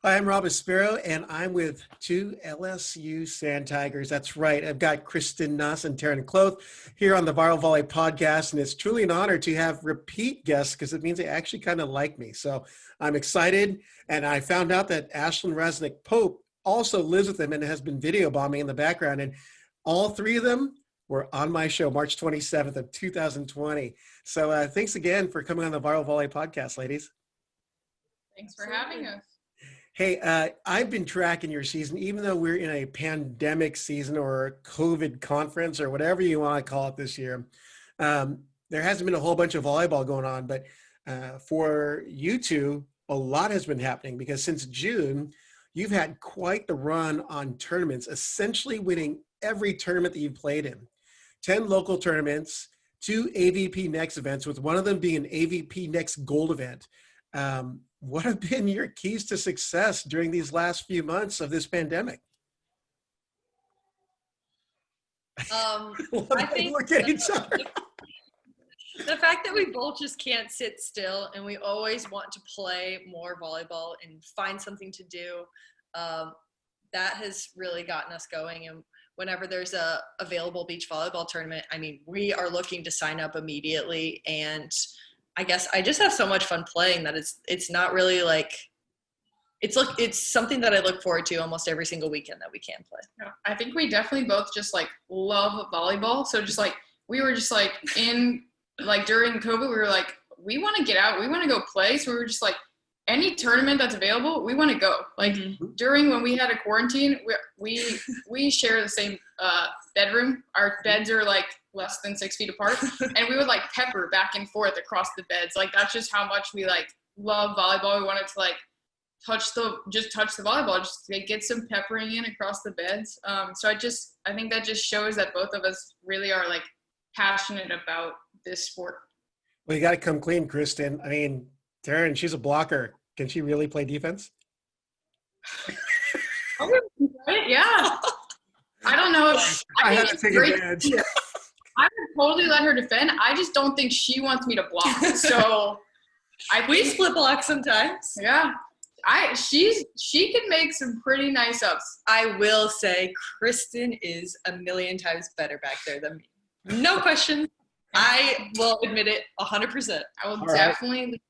Hi, I'm Rob Aspero, and I'm with two LSU Sandy Tigers. That's right. I've got Kristen Nuss and Taryn Kloth here on the Viral Volley podcast, and it's truly an honor to have repeat guests because it means they actually kind of like me. So I'm excited, and I found out that Ashlyn Resnick Pope also lives with them and has been video bombing in the background, and all three of them were on my show March 27th of 2020. So thanks again for coming on the Viral Volley podcast, ladies. Thanks for having us. Hey, I've been tracking your season, even though we're in a pandemic season or a COVID conference or whatever you want to call it this year. There hasn't been a whole bunch of volleyball going on, but for you two, a lot has been happening because since June, you've had quite the run on tournaments, essentially winning every tournament that you've played in. 10 local tournaments, 2 AVPNext events, with one of them being an AVPNext gold event. What have been your keys to success during these last few months of this pandemic? I think look at each other. The fact that we both just can't sit still and we always want to play more volleyball and find something to do, that has really gotten us going. And whenever there's a available beach volleyball tournament, I mean, we are looking to sign up immediately. And I guess I just have so much fun playing that it's not really like it's something that I look forward to almost every single weekend that we can play. Yeah, I think we definitely both just like love volleyball. So just like we were just like in like during COVID, we were like, we want to get out, we want to go play. So we were just like, any tournament that's available, we want to go. Like during when we had a quarantine, we share the same bedroom. Our beds are like less than 6 feet apart, and we would like pepper back and forth across the beds. Like that's just how much we like love volleyball. We wanted to like touch the volleyball, just like, get some peppering in across the beds. So I think that just shows that both of us really are like passionate about this sport. Well, you got to come clean, Kristen. I mean, Taryn, she's a blocker. Can she really play defense? Yeah. I don't know. I had to take advantage. I would totally let her defend. I just don't think she wants me to block. So we split block sometimes. Yeah. She can make some pretty nice ups. I will say Kristen is a million times better back there than me. No question. I will admit it 100%. I will definitely be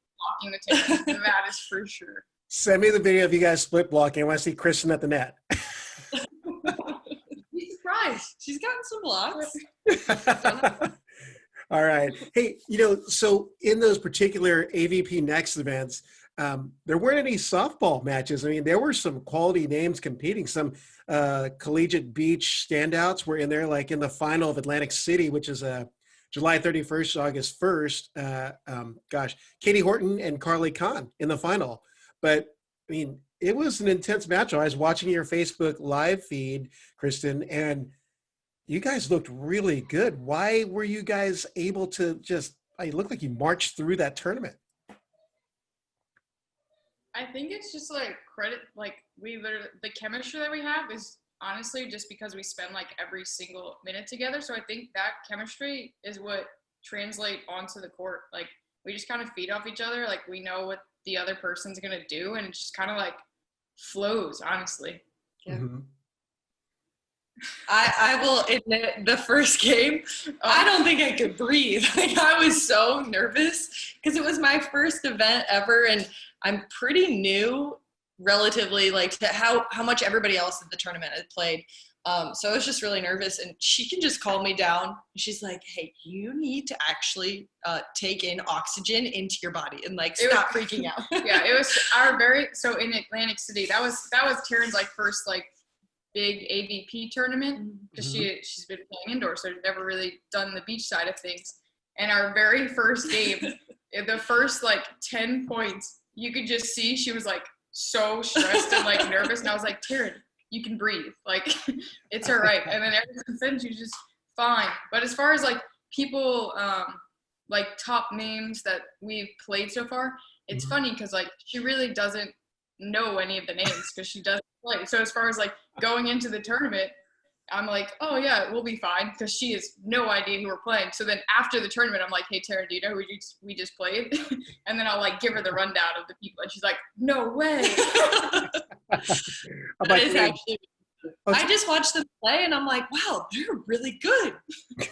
blocking the team. That is for sure. Send me the video of you guys split blocking. I want to see Kristen at the net. Be surprised. She's gotten some blocks. All right. Hey, so in those particular AVPNext events, there weren't any softball matches. I mean, there were some quality names competing. Some Collegiate Beach standouts were in there, like in the final of Atlantic City, which is July 31st, August 1st. Katie Horton and Carly Kahn in the final. But, I mean, it was an intense match. I was watching your Facebook live feed, Kristen, and you guys looked really good. Why were you guys able to it looked like you marched through that tournament? I think it's just like credit, like the chemistry that we have is honestly just because we spend like every single minute together. So I think that chemistry is what translates onto the court. Like we just kind of feed off each other. Like we know what the other person's going to do, and it just kind of like flows, honestly. Yeah. Mm-hmm. I will admit the first game, I don't think I could breathe. Like I was so nervous because it was my first event ever, and I'm pretty new relatively like to how much everybody else at the tournament had played. So I was just really nervous, and she can just calm me down. She's like, hey, you need to actually take in oxygen into your body and like stop freaking out. Yeah, it was so in Atlantic City, that was Taryn's like first like big AVP tournament because she's been playing indoors, so she's never really done the beach side of things. And our very first game, the first like 10 points, you could just see she was like so stressed and like nervous, and I was like, Taryn, you can breathe, like it's all right. And then ever since then she's just fine. But as far as like people like top names that we've played so far, it's funny because like she really doesn't know any of the names because she doesn't play. So as far as like going into the tournament, I'm like, oh yeah, we'll be fine, because she has no idea who we're playing. So then after the tournament, I'm like, hey Taryn, do you know who we just played? And then I'll like give her the rundown of the people, and she's like, no way. I'm That like, is hey, actually. oh, I just watch them play, and I'm like, wow, they're really good.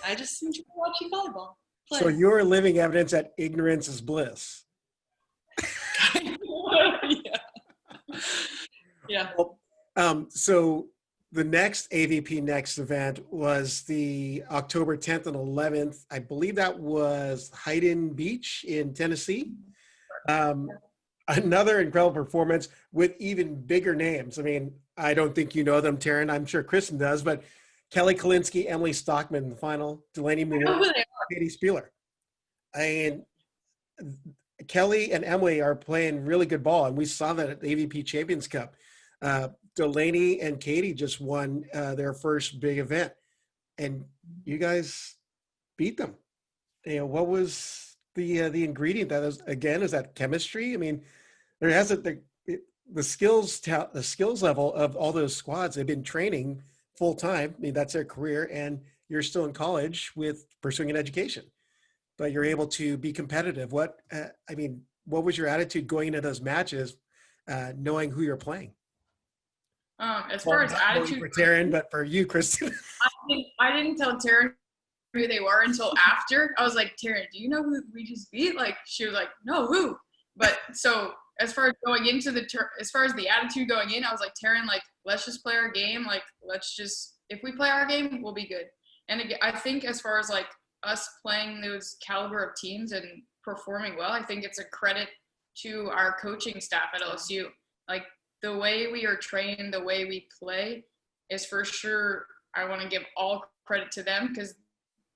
I just enjoy watching volleyball so play. you're living evidence that ignorance is bliss. Yeah. Yeah. Well, so the next AVP Next event was the October 10th and 11th. I believe that was Hayden Beach in Tennessee. Um, Another incredible performance with even bigger names. I mean, I don't think you know them, Taryn. I'm sure Kristen does, but Kelly Kalinsky, Emily Stockman in the final, Delaney I know Moore, who they are. Katie Spieler. I mean, Kelly and Emily are playing really good ball, and we saw that at the AVP Champions Cup. Delaney and Katie just won their first big event, and you guys beat them. You know, what was the ingredient? That is, again, is that chemistry? I mean, there hasn't the skills level of all those squads. They've been training full time. I mean, that's their career, and you're still in college with pursuing an education, but you're able to be competitive. I mean, what was your attitude going into those matches, knowing who you're playing? As Well, far as not only attitude, for Taryn, but for you, Kristen. I didn't tell Taryn who they were until after. I was like, Taryn, do you know who we just beat? Like, she was like, no, who? But so as far as going into as far as the attitude going in, I was like, Taryn, like, let's just play our game. Like, if we play our game, we'll be good. And again, I think as far as like us playing those caliber of teams and performing well, I think it's a credit to our coaching staff at LSU. Like, the way we are trained, the way we play is for sure, I want to give all credit to them because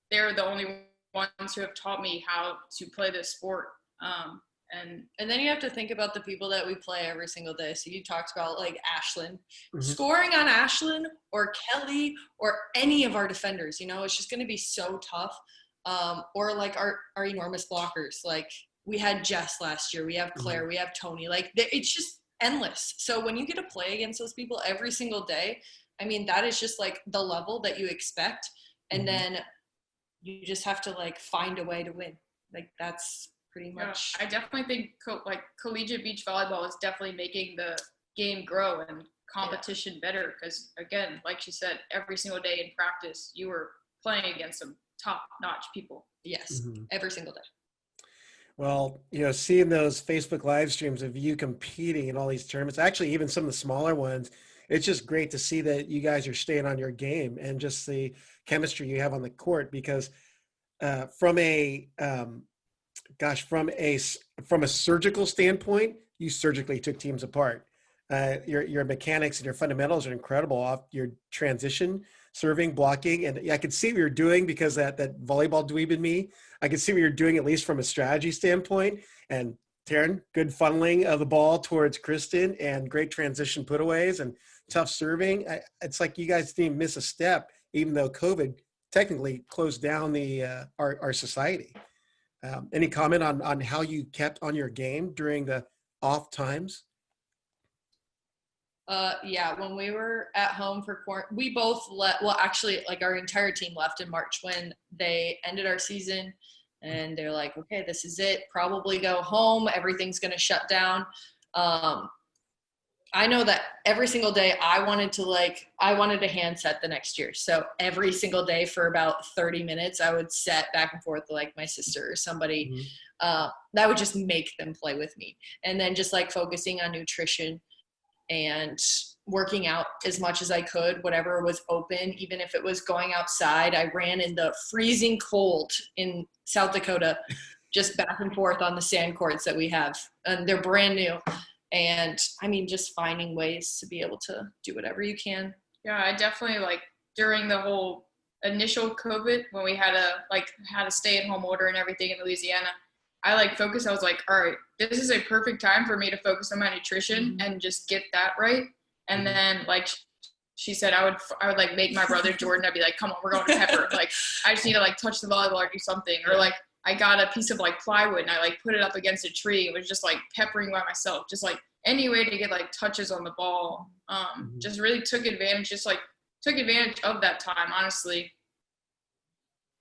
they're the only ones who have taught me how to play this sport. And then you have to think about the people that we play every single day. So you talked about like Ashlyn. Mhm. Scoring on Ashlyn or Kelly or any of our defenders, you know, it's just going to be so tough. Or like our enormous blockers. Like we had Jess last year. We have Claire. We have Tony. Like it's just endless. So when you get to play against those people every single day, I mean, that is just like the level that you expect. And then you just have to like find a way to win. Like that's pretty much. I definitely think Collegiate Beach Volleyball is definitely making the game grow and competition better because, again, like she said, every single day in practice, you were playing against some top-notch people. Yes, every single day. Well, you know, seeing those Facebook live streams of you competing in all these tournaments, actually even some of the smaller ones, it's just great to see that you guys are staying on your game and just the chemistry you have on the court because from a from a surgical standpoint, you surgically took teams apart. Your mechanics and your fundamentals are incredible off your transition, serving, blocking, and I could see what you're doing because that volleyball dweeb in me. I could see what you're doing at least from a strategy standpoint. And Taryn, good funneling of the ball towards Kristen and great transition putaways and tough serving. It's like you guys didn't miss a step, even though COVID technically closed down our society. Any comment on how you kept on your game during the off times? Yeah, when we were at home for quarantine, we both actually, like our entire team left in March when they ended our season and they're like, okay, this is it. Probably go home. Everything's going to shut down. I know that every single day I wanted to hand set the next year. So every single day for about 30 minutes, I would set back and forth with like my sister or somebody that would just make them play with me. And then just like focusing on nutrition and working out as much as I could, whatever was open, even if it was going outside. I ran in the freezing cold in South Dakota, just back and forth on the sand courts that we have. And they're brand new. And I mean, just finding ways to be able to do whatever you can. Yeah, I definitely during the whole initial COVID when we had a stay-at-home order and everything in Louisiana, I focused. I was like, all right, this is a perfect time for me to focus on my nutrition and just get that right. And then she said, I would make my brother Jordan. I'd be like, come on, we're going to Pepper. I just need to touch the volleyball or do something. Or I got a piece of plywood and I put it up against a tree. It was just peppering by myself, just any way to get touches on the ball. Just really took advantage of that time, honestly.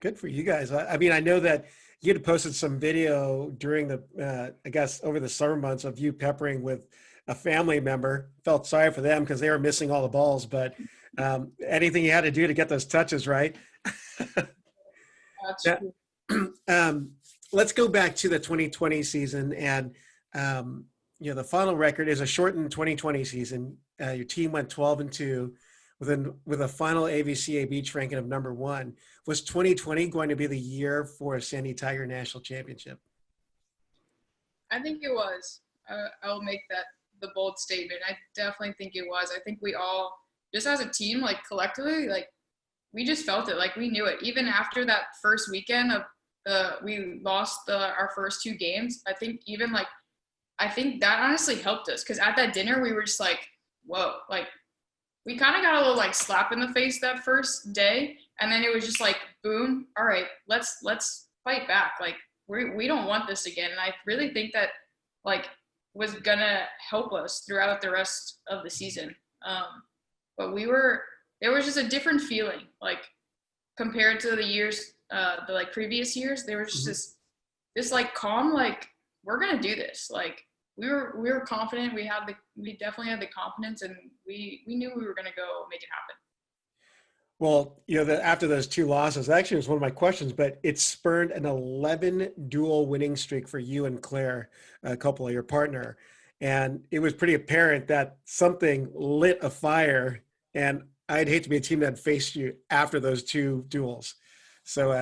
Good for you guys. I mean, I know that you had posted some video during the, I guess over the summer months of you peppering with a family member. Felt sorry for them because they were missing all the balls, but anything you had to do to get those touches, right? That's Yeah. true. Let's go back to the 2020 season, and the final record is a shortened 2020 season. Your team went 12-2 with a final AVCA beach ranking of number 1. Was 2020 going to be the year for a Sandy Tiger national championship? I think it was. I'll make that the bold statement. I definitely think it was. I think we all, just as a team, like collectively, like we just felt it. Like we knew it. Even after that first weekend of we lost our first 2 games. I think that honestly helped us, because at that dinner we were just like, whoa, like we kind of got a little like slap in the face that first day, and then it was just like, boom, all right, let's fight back. Like we don't want this again. And I really think that like was gonna help us throughout the rest of the season. But there was just a different feeling, like compared to the years, the like previous years. There was just this like calm, like we're gonna do this. Like we were confident. We definitely had the confidence, and we knew we were gonna go make it happen. Well, after those 2 losses, actually, it was one of my questions, but it spurred an 11 dual winning streak for you and Claire, a couple of your partner. And it was pretty apparent that something lit a fire, and I'd hate to be a team that faced you after those 2 duels. So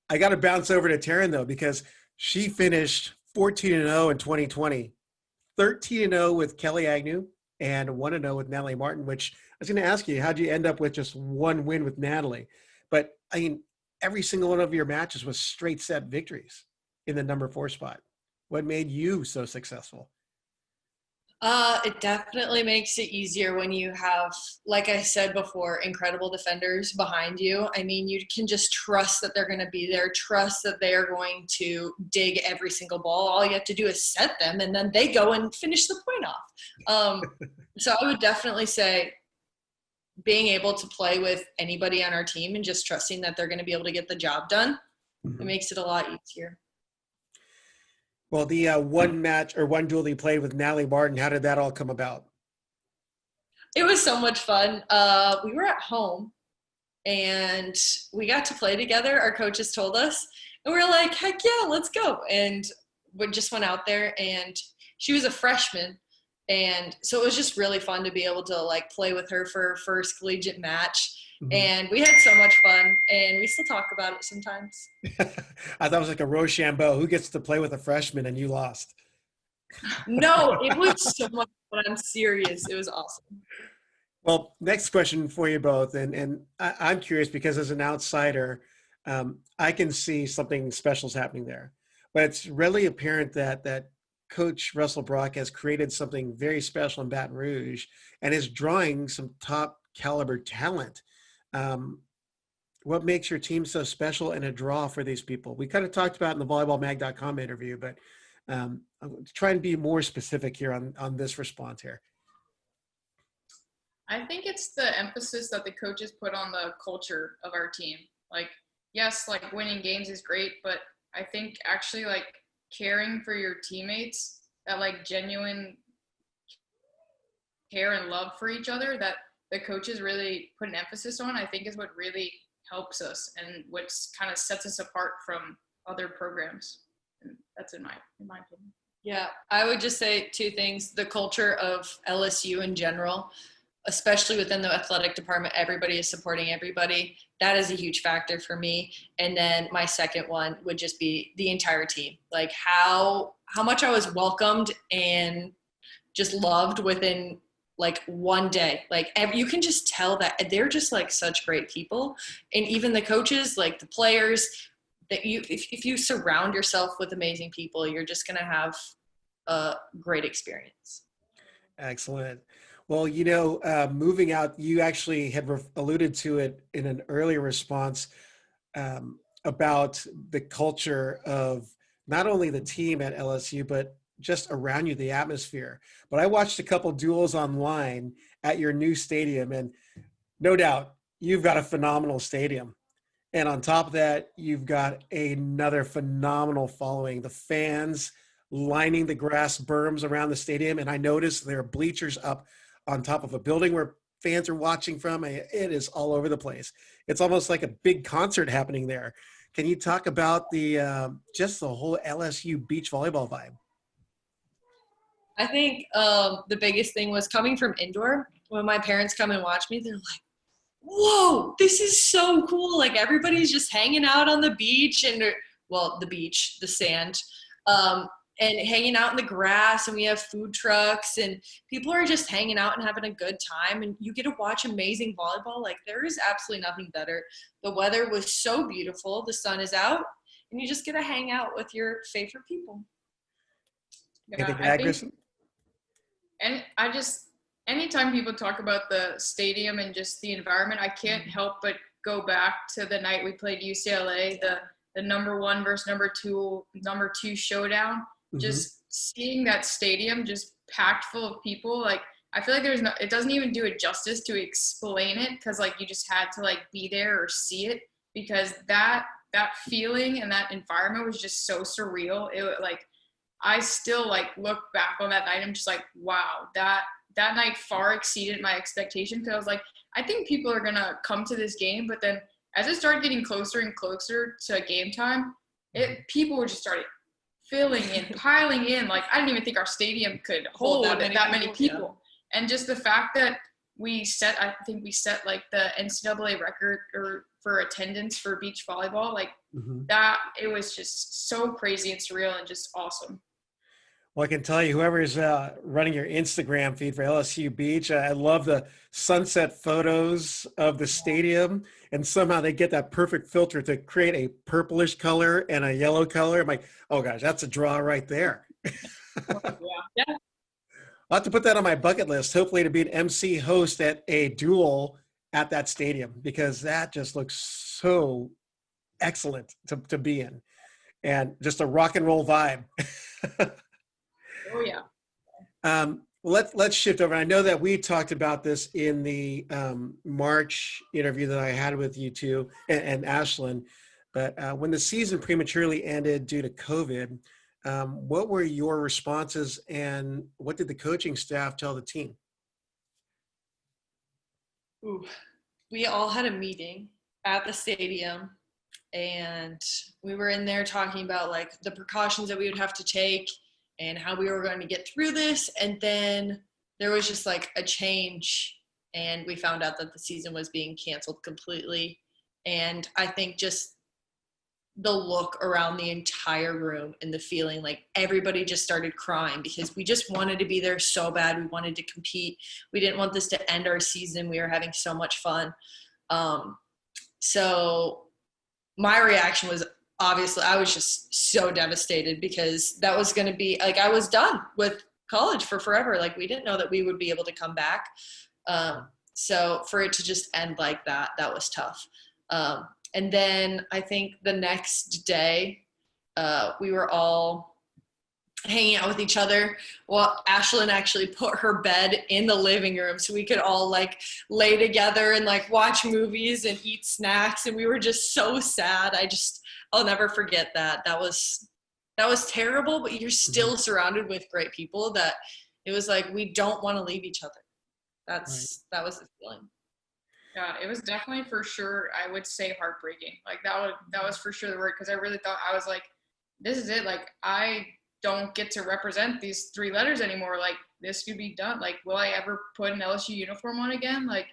I got to bounce over to Taryn, though, because she finished 14-0 in 2020, 13-0 with Kelly Agnew, and 1-0 with Natalie Martin, which I was going to ask you, how'd you end up with just 1 win with Natalie? But I mean, every single one of your matches was straight set victories in the number 4 spot. What made you so successful? It definitely makes it easier when you have, like I said before, incredible defenders behind you. I mean, you can just trust that they're going to be there, trust that they are going to dig every single ball. All you have to do is set them, and then they go and finish the point off. So I would definitely say being able to play with anybody on our team and just trusting that they're going to be able to get the job done, it makes it a lot easier. Well, the one duel that you played with Natalie Martin, how did that all come about? It was so much fun. We were at home and we got to play together. Our coaches told us, and we were like, heck yeah, let's go. And we just went out there, and she was a freshman. And so it was just really fun to be able to like play with her for her first collegiate match. And we had so much fun, and we still talk about it sometimes. I thought it was like a Rochambeau. Who gets to play with a freshman and you lost? No, it was so much fun. I'm serious. It was awesome. Well, next question for you both. And I'm curious because as an outsider, I can see something special is happening there. But it's really apparent that Coach Russell Brock has created something very special in Baton Rouge and is drawing some top caliber talent. What makes your team so special and a draw for these people? We kind of talked about in the volleyballmag.com interview, but I'm trying to be more specific here on this response here. I think it's the emphasis that the coaches put on the culture of our team. Like, yes, like winning games is great, but I think actually like caring for your teammates, that like genuine care and love for each other that the coaches really put an emphasis on, I think is what really helps us and what's kind of sets us apart from other programs. And that's in my opinion. Yeah, I would just say 2 things. The culture of LSU in general, especially within the athletic department, everybody is supporting everybody. That is a huge factor for me. And then my second one would just be the entire team. Like how much I was welcomed and just loved within like one day. Like you can just tell that they're just like such great people. And even the coaches, like the players, that if you surround yourself with amazing people, you're just going to have a great experience. Excellent. Well, moving out, you actually had alluded to it in an earlier response about the culture of not only the team at LSU, but just around you, the atmosphere. But I watched a couple duels online at your new stadium, and no doubt you've got a phenomenal stadium. And on top of that, you've got another phenomenal following. The fans lining the grass berms around the stadium. And I noticed there are bleachers up on top of a building where fans are watching from. It is all over the place. It's almost like a big concert happening there. Can you talk about the just the whole LSU beach volleyball vibe? I think the biggest thing was coming from indoor. When my parents come and watch me, they're like, whoa, this is so cool. Like everybody's just hanging out on the beach and, well, the beach, the sand, and hanging out in the grass, and we have food trucks and people are just hanging out and having a good time, and you get to watch amazing volleyball. Like there is absolutely nothing better. The weather was so beautiful. The sun is out and you just get to hang out with your favorite people. Anything to add, Kristen? And I just, anytime people talk about the stadium and just the environment, I can't help but go back to the night we played UCLA, the number 1 versus number two showdown. Just seeing that stadium just packed full of people, like I feel like it doesn't even do it justice to explain it, because like you just had to like be there or see it, because that feeling and that environment was just so surreal. It like, I still like look back on that night, I'm just like, wow, that night far exceeded my expectation, because I was like, I think people are gonna come to this game. But then as it started getting closer and closer to game time, people were just started filling in, piling in. Like I didn't even think our stadium could hold that many people. Yeah. And just the fact that I think we set like the NCAA record for attendance for beach volleyball, like that, it was just so crazy and surreal and just awesome. Well, I can tell you, whoever's running your Instagram feed for LSU Beach, I love the sunset photos of the stadium, and somehow they get that perfect filter to create a purplish color and a yellow color. I'm like, oh gosh, that's a draw right there. Yeah. I'll have to put that on my bucket list, hopefully to be an MC host at a duel at that stadium, because that just looks so excellent to be in, and just a rock and roll vibe. Oh yeah. Let's shift over. I know that we talked about this in the March interview that I had with you two and Ashlyn, but when the season prematurely ended due to COVID, what were your responses, and what did the coaching staff tell the team? Ooh, we all had a meeting at the stadium, and we were in there talking about like the precautions that we would have to take and how we were going to get through this. And then there was just like a change, and we found out that the season was being canceled completely. And I think just the look around the entire room and the feeling, like everybody just started crying, because we just wanted to be there so bad. We wanted to compete. We didn't want this to end our season. We were having so much fun. So my reaction was, obviously, I was just so devastated, because that was going to be like, I was done with college for forever. Like we didn't know that we would be able to come back. So for it to just end like that, that was tough. And then I think the next day we were all hanging out with each other. Well, Ashlyn actually put her bed in the living room so we could all like lay together and like watch movies and eat snacks. And we were just so sad. I'll never forget that. That was terrible, but you're still surrounded with great people that it was like, we don't want to leave each other. That was the feeling. Yeah, it was definitely for sure, I would say heartbreaking. Like that was for sure the word, because I really thought, I was like, this is it. Like I don't get to represent these 3 letters anymore. Like this could be done. Like, will I ever put an LSU uniform on again? Like,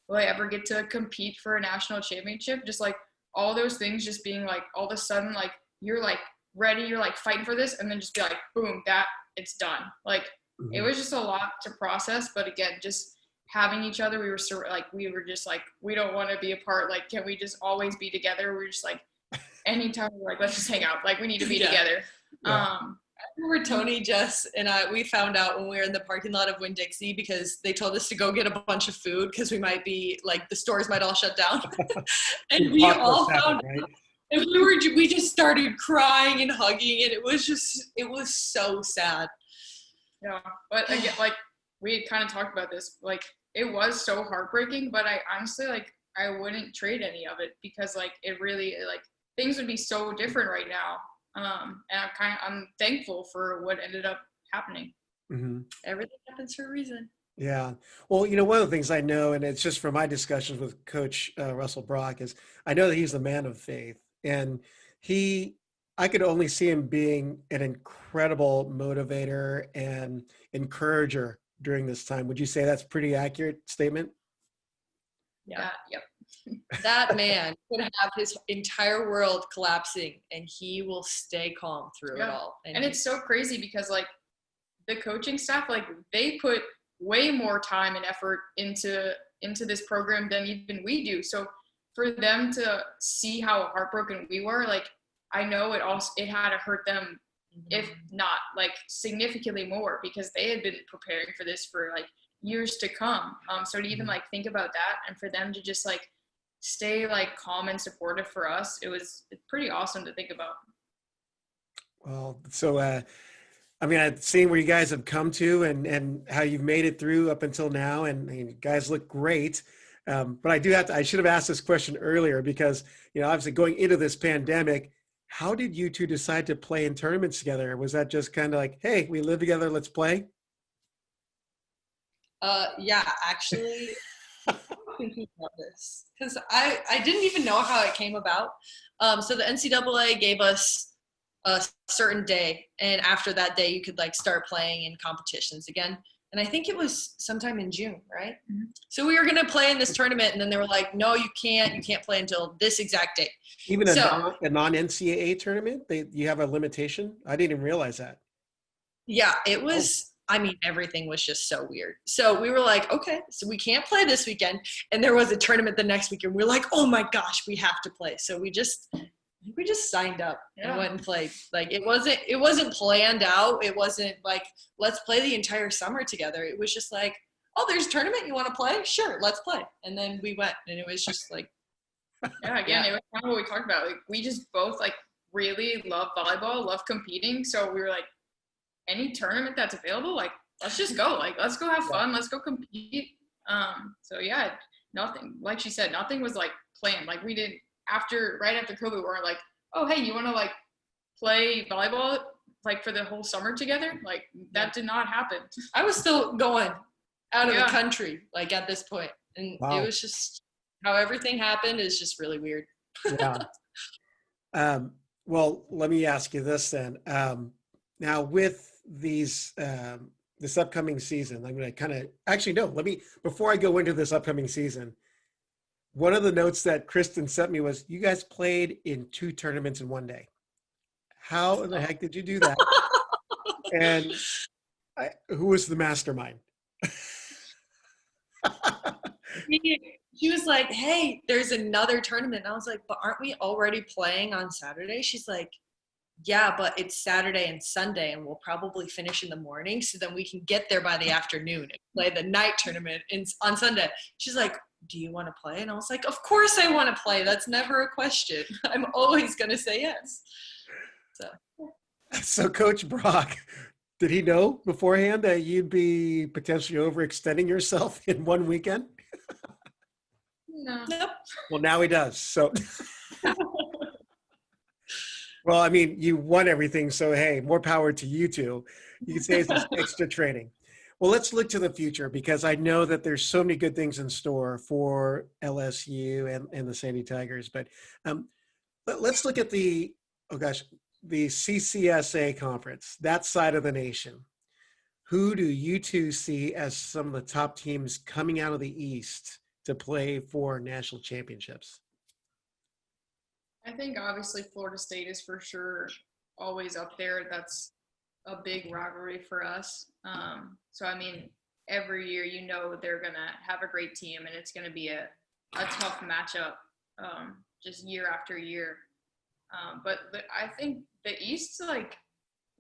will I ever get to compete for a national championship? Just like all those things just being like, all of a sudden, like you're like ready, you're like fighting for this, and then just be like, boom, it's done. Like it was just a lot to process. But again, just having each other, we were just like, we don't want to be apart. Like, can we just always be together? We're just like, anytime we're like, let's just hang out. Like we need to be together. Yeah. I remember Tony, Jess, and we found out when we were in the parking lot of Winn-Dixie, because they told us to go get a bunch of food because we might be like, the stores might all shut down. And we all found out. And we just started crying and hugging, and it was so sad. Yeah, but again, like we had kind of talked about this, like it was so heartbreaking, but I honestly, like, I wouldn't trade any of it, because like it really, like things would be so different right now. And I'm thankful for what ended up happening. Mm-hmm. Everything happens for a reason. Yeah. Well, one of the things I know, and it's just from my discussions with Coach Russell Brock, is I know that he's a man of faith, and I could only see him being an incredible motivator and encourager during this time. Would you say that's a pretty accurate statement? Yeah. Yep. That man could have his entire world collapsing and he will stay calm through it all. And it's so crazy because like the coaching staff, like they put way more time and effort into this program than even we do. So for them to see how heartbroken we were, like I know it had to hurt them, if not like significantly more, because they had been preparing for this for like years to come. So to even like think about that and for them to just like stay like calm and supportive for us, it's pretty awesome to think about. Well, so I mean, I've seen where you guys have come to and how you've made it through up until now, and you guys look great. But I should have asked this question earlier because, obviously going into this pandemic, how did you two decide to play in tournaments together? Was that just kind of like, hey, we live together, let's play? Yeah, actually, I'm thinking about this because I didn't even know how it came about. So the NCAA gave us a certain day, and after that day, you could like start playing in competitions again. And I think it was sometime in June, right? Mm-hmm. So we were gonna play in this tournament, and then they were like, "No, you can't play until this exact date." Even a non-NCAA tournament, you have a limitation. I didn't even realize that. Yeah, it was. I mean, everything was just so weird. So we were like, okay, so we can't play this weekend. And there was a tournament the next week, and we were like, oh my gosh, we have to play. So we just signed up and went and played. Like it wasn't planned out. It wasn't like, let's play the entire summer together. It was just like, oh, there's a tournament, you want to play? Sure, let's play. And then we went, and it was just like, it was kind of what we talked about. Like we just both like really love volleyball, love competing. So we were like, any tournament that's available, like let's just go. Like let's go have fun. Let's go compete. So yeah, nothing, like she said, nothing was like planned. Like we did right after COVID, we weren't like, oh hey, you want to like play volleyball like for the whole summer together? Like that did not happen. I was still going out of the country like at this point, and it was just how everything happened is just really weird. Yeah. Well, let me ask you this then. Now with this upcoming season, I'm going to before I go into this upcoming season, one of the notes that Kristen sent me was you guys played in 2 tournaments in one day. How in the heck did you do that? And who was the mastermind? She was like, hey, there's another tournament. And I was like, but aren't we already playing on Saturday? She's like, yeah, but it's Saturday and Sunday, and we'll probably finish in the morning, so then we can get there by the afternoon and play the night tournament on Sunday. She's like, do you want to play? And I was like, of course I want to play. That's never a question. I'm always going to say yes. So Coach Brock, did he know beforehand that you'd be potentially overextending yourself in one weekend? No. Nope. Well, now he does. So well, I mean, you won everything, so hey, more power to you two. You can say it's just extra training. Well, let's look to the future because I know that there's so many good things in store for LSU and the Sandy Tigers. But let's look at the CCSA conference, that side of the nation. Who do you two see as some of the top teams coming out of the East to play for national championships? I think obviously Florida State is for sure always up there. That's a big rivalry for us. So, I mean, every year, they're going to have a great team and it's going to be a tough matchup just year after year. But I think the East, like,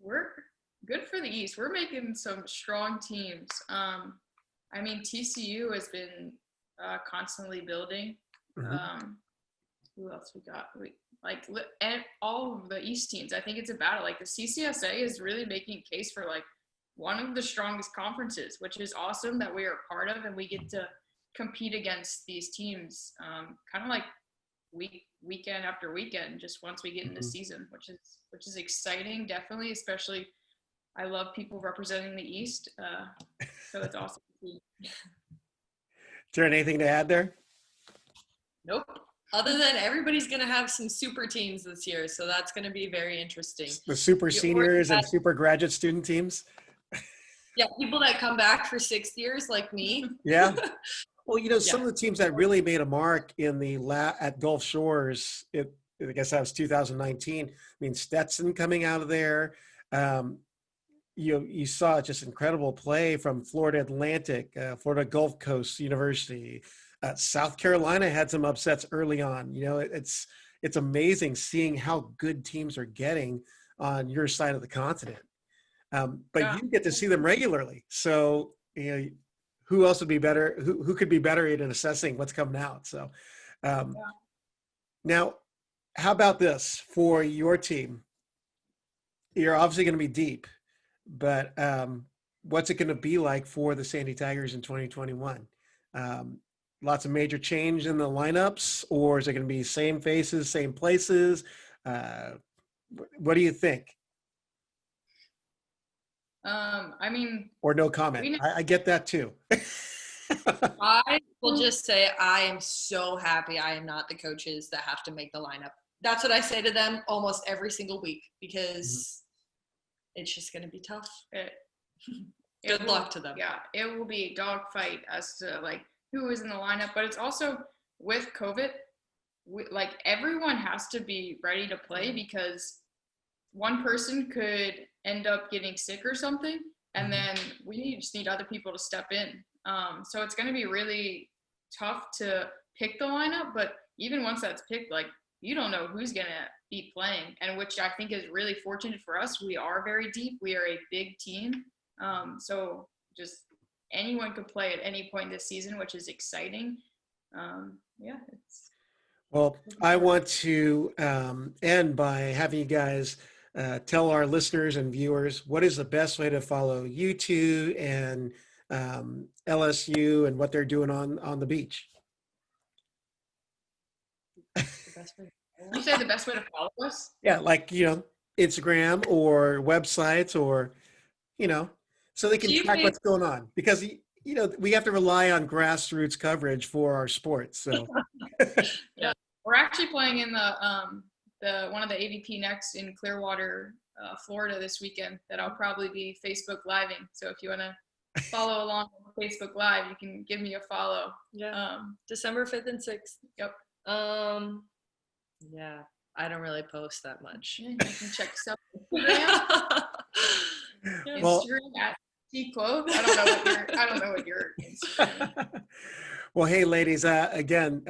we're good for the East. We're making some strong teams. I mean, TCU has been constantly building. Mm-hmm. Who else we got? And all of the East teams. I think it's a battle. Like the CCSA is really making a case for like one of the strongest conferences, which is awesome that we are a part of, and we get to compete against these teams. Kind of like weekend after weekend, just once we get into season, which is exciting, definitely, especially I love people representing the East. So it's awesome to see. Is there anything to add there? Nope. Other than everybody's going to have some super teams this year, so that's going to be very interesting. The super seniors and super graduate student teams? Yeah, people that come back for 6 years like me. Yeah. Well, you know, some of the teams that really made a mark in the at Gulf Shores, I guess that was 2019. I mean, Stetson coming out of there. You saw just incredible play from Florida Atlantic, Florida Gulf Coast University. South Carolina had some upsets early on. You know, it's amazing seeing how good teams are getting on your side of the continent. But you get to see them regularly. So, you know, who else would be better? Who could be better at assessing what's coming out? So now, how about this for your team? You're obviously going to be deep, but what's it going to be like for the Sandy Tigers in 2021? Lots of major change in the lineups, or is it going to be same faces, same places? What do you think? I mean, or no comment. I get that too. I will just say I am so happy I am not the coaches that have to make the lineup. That's what I say to them almost every single week, because it's just going to be tough. Good luck to them. Yeah, it will be a dogfight as to like who is in the lineup, but it's also with COVID, like everyone has to be ready to play, because one person could end up getting sick or something, and then we just need other people to step in. So it's going to be really tough to pick the lineup, but even once that's picked, like you don't know who's going to be playing, and which I think is really fortunate for us. We are very deep. We are a big team. So just anyone could play at any point this season, which is exciting. Well, I want to end by having you guys tell our listeners and viewers what is the best way to follow you two and LSU and what they're doing on the beach. You say the best way to follow us? Yeah, like, you know, Instagram or websites, or, you know, so they can track what's going on, because, you know, we have to rely on grassroots coverage for our sports. So yeah, we're actually playing in the one of the AVPNext in Clearwater, Florida this weekend, that I'll probably be Facebook living. So if you want to follow along on Facebook Live, you can give me a follow. Yeah. December 5th and 6th. Yep. Yeah, I don't really post that much. Yeah, you can check stuff on Instagram. Instagram at Kloth. I don't know what your Instagram. Well, hey, ladies, again,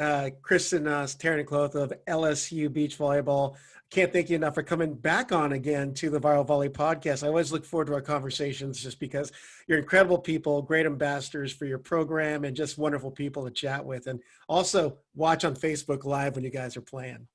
Kristen Nuss, Taryn Kloth of LSU Beach Volleyball. Can't thank you enough for coming back on again to the Viral Volley podcast. I always look forward to our conversations, just because you're incredible people, great ambassadors for your program, and just wonderful people to chat with. And also watch on Facebook Live when you guys are playing.